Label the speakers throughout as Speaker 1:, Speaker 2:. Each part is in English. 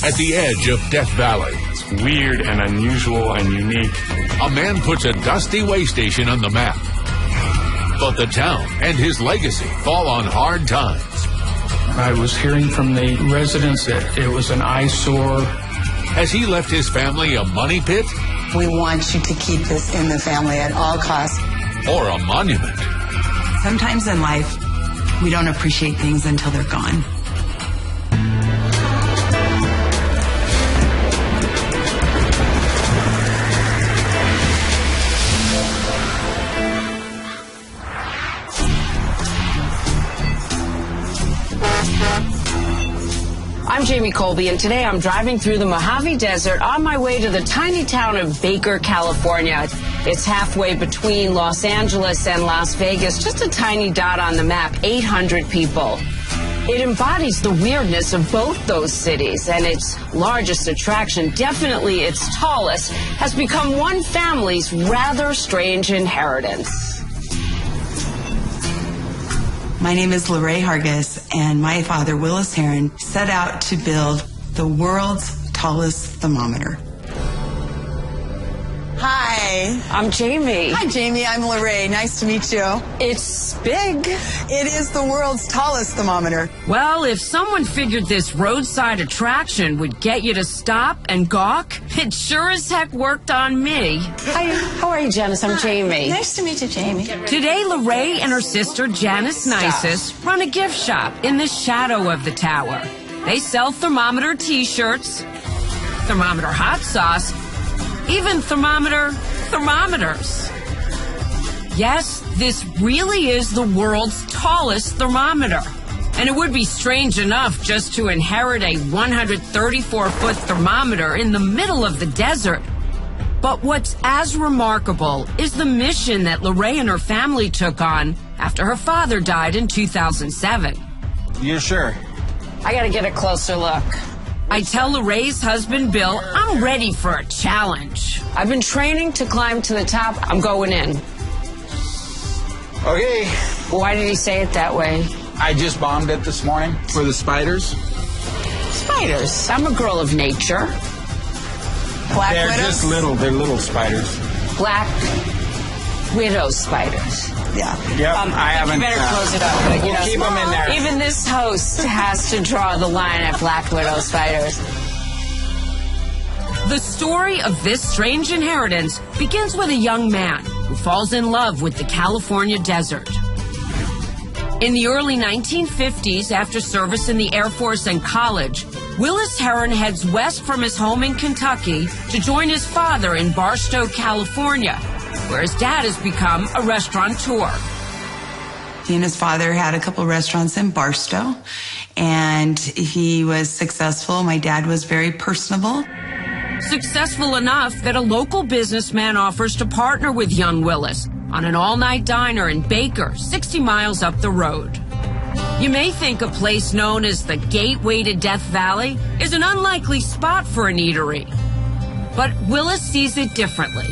Speaker 1: at the edge of Death Valley.
Speaker 2: It's weird and unusual and unique.
Speaker 1: A man puts a dusty way station on the map. But the town and his legacy fall on hard times.
Speaker 3: I was hearing from the residents that it was an eyesore.
Speaker 1: Has he left his family a money pit?
Speaker 4: We want you to keep this in the family at all costs.
Speaker 1: Or a monument?
Speaker 4: Sometimes in life, we don't appreciate things until they're gone.
Speaker 5: I'm Jamie Colby, and today I'm driving through the Mojave Desert on my way to the tiny town of Baker, California. It's halfway between Los Angeles and Las Vegas, just a tiny dot on the map, 800 people. It embodies the weirdness of both those cities, and its largest attraction, definitely its tallest, has become one family's rather strange inheritance.
Speaker 4: My name is Lorraine Hargis, and my father, Willis Heron, set out to build the world's tallest thermometer. Hi.
Speaker 5: I'm Jamie.
Speaker 4: Hi, Jamie. I'm Lorraine. Nice to meet you.
Speaker 5: It's big.
Speaker 4: It is the world's tallest thermometer.
Speaker 5: Well, if someone figured this roadside attraction would get you to stop and gawk, it sure as heck worked on me. Hi, how are you, Janice? I'm Jamie.
Speaker 4: Nice to meet you, Jamie.
Speaker 5: Today, Lorraine and her sister, Janice Nisus, run a gift shop in the shadow of the tower. They sell thermometer T-shirts, thermometer hot sauce, even thermometers. Yes, this really is the world's tallest thermometer. And it would be strange enough just to inherit a 134-foot thermometer in the middle of the desert. But what's as remarkable is the mission that Lorraine and her family took on after her father died in 2007.
Speaker 6: You're sure?
Speaker 5: I gotta get a closer look. I tell Lorraine's husband, Bill, I'm ready for a challenge. I've been training to climb to the top. I'm going in.
Speaker 6: Okay.
Speaker 5: Why did he say it that way?
Speaker 6: I just bombed it this morning for the spiders.
Speaker 5: Spiders. I'm a girl of nature.
Speaker 4: Black
Speaker 6: They're
Speaker 4: widows?
Speaker 6: just little. They're little spiders.
Speaker 5: Black widow spiders.
Speaker 4: Yeah.
Speaker 6: Yep. I haven't.
Speaker 5: You better close it up.
Speaker 6: We'll keep them in there.
Speaker 5: Even this host has to draw the line at black widow spiders. The story of this strange inheritance begins with a young man who falls in love with the California desert. In the early 1950s, after service in the Air Force and college, Willis Heron heads west from his home in Kentucky to join his father in Barstow, California, where his dad has become a restaurateur.
Speaker 4: He and his father had a couple restaurants in Barstow, and he was successful. My dad was very personable.
Speaker 5: Successful enough that a local businessman offers to partner with young Willis on an all-night diner in Baker, 60 miles up the road. You may think a place known as the Gateway to Death Valley is an unlikely spot for an eatery. But Willis sees it differently.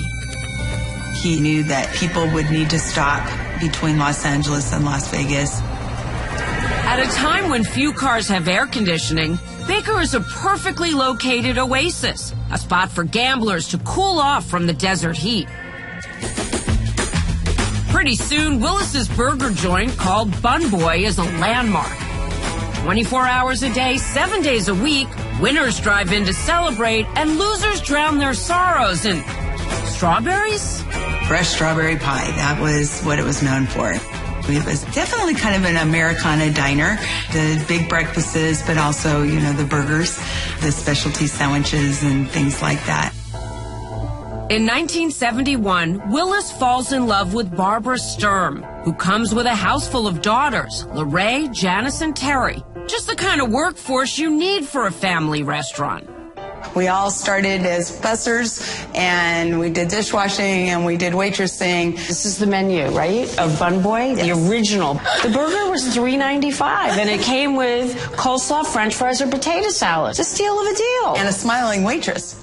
Speaker 4: He knew that people would need to stop between Los Angeles and Las Vegas.
Speaker 5: At a time when few cars have air conditioning, Baker is a perfectly located oasis, a spot for gamblers to cool off from the desert heat. Pretty soon, Willis's burger joint called Bun Boy is a landmark. 24 hours a day, 7 days a week, winners drive in to celebrate, and losers drown their sorrows in strawberries?
Speaker 4: Fresh strawberry pie, that was what it was known for. It was definitely kind of an Americana diner. The big breakfasts, but also, you know, the burgers, the specialty sandwiches and things like that.
Speaker 5: In 1971, Willis falls in love with Barbara Sturm, who comes with a house full of daughters, Lorraine, Janice, and Terry. Just the kind of workforce you need for a family restaurant.
Speaker 4: We all started as bussers, and we did dishwashing, and we did waitressing.
Speaker 5: This is the menu, right, of Bun Boy,
Speaker 4: Yes.
Speaker 5: the original. The burger was $3.95, and it came with coleslaw, french fries, or potato salad. It's a steal of a deal.
Speaker 4: And a smiling waitress.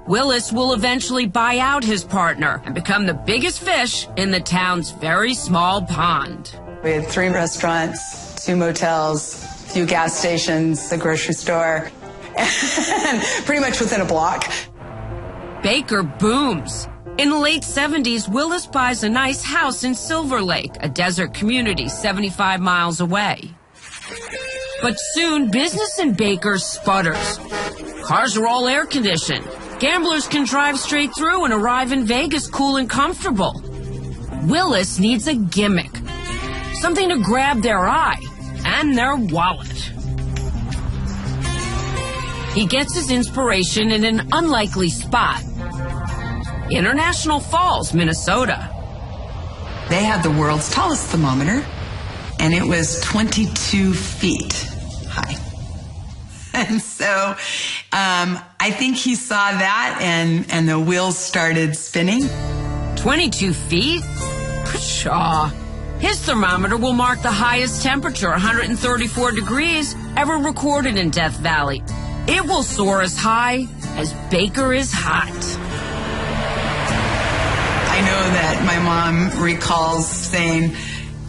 Speaker 5: Willis will eventually buy out his partner and become the biggest fish in the town's very small pond.
Speaker 4: We had 3 restaurants, 2 motels, a few gas stations, a grocery store. and pretty much within a block.
Speaker 5: Baker booms. In the late 70s, Willis buys a nice house in Silver Lake, a desert community 75 miles away. But soon, business in Baker sputters. Cars are all air-conditioned. Gamblers can drive straight through and arrive in Vegas cool and comfortable. Willis needs a gimmick, something to grab their eye and their wallet. He gets his inspiration in an unlikely spot. International Falls, Minnesota.
Speaker 4: They had the world's tallest thermometer, and it was 22 feet high. And so I think he saw that, and the wheels started spinning.
Speaker 5: 22 feet? Pshaw. His thermometer will mark the highest temperature, 134 degrees, ever recorded in Death Valley. It will soar as high as Baker is hot.
Speaker 4: I know that my mom recalls saying,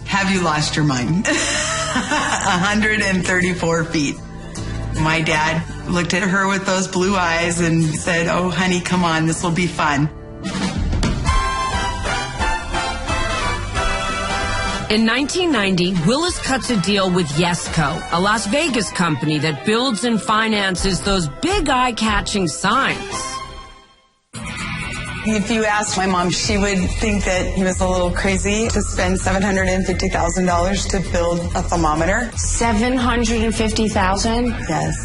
Speaker 4: "Have you lost your mind?" 134 feet. My dad looked at her with those blue eyes and said, "Oh, honey, come on, this will be fun."
Speaker 5: In 1990, Willis cuts a deal with Yesco, a Las Vegas company that builds and finances those big eye-catching signs.
Speaker 4: If you asked my mom, she would think that he was a little crazy to spend $750,000 to build a thermometer.
Speaker 5: $750,000?
Speaker 4: Yes.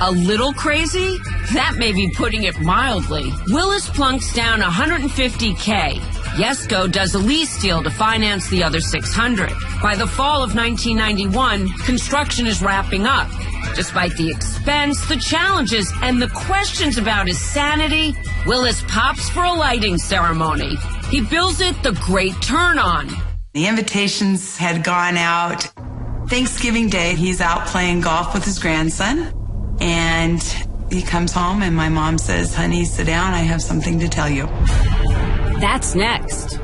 Speaker 5: A little crazy? That may be putting it mildly. Willis plunks down $150K. Yesco does a lease deal to finance the other $600. By the fall of 1991, construction is wrapping up. Despite the expense, the challenges, and the questions about his sanity, Willis pops for a lighting ceremony. He bills it the Great Turn-On.
Speaker 4: The invitations had gone out. Thanksgiving Day, he's out playing golf with his grandson, and he comes home, and my mom says, "Honey, sit down. I have something to tell you."
Speaker 5: That's next.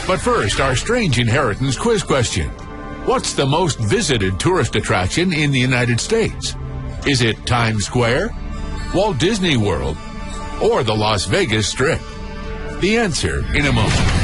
Speaker 1: But first, our strange inheritance quiz question. What's the most visited tourist attraction in the United States? Is it Times Square, Walt Disney World, or the Las Vegas Strip? The answer in a moment.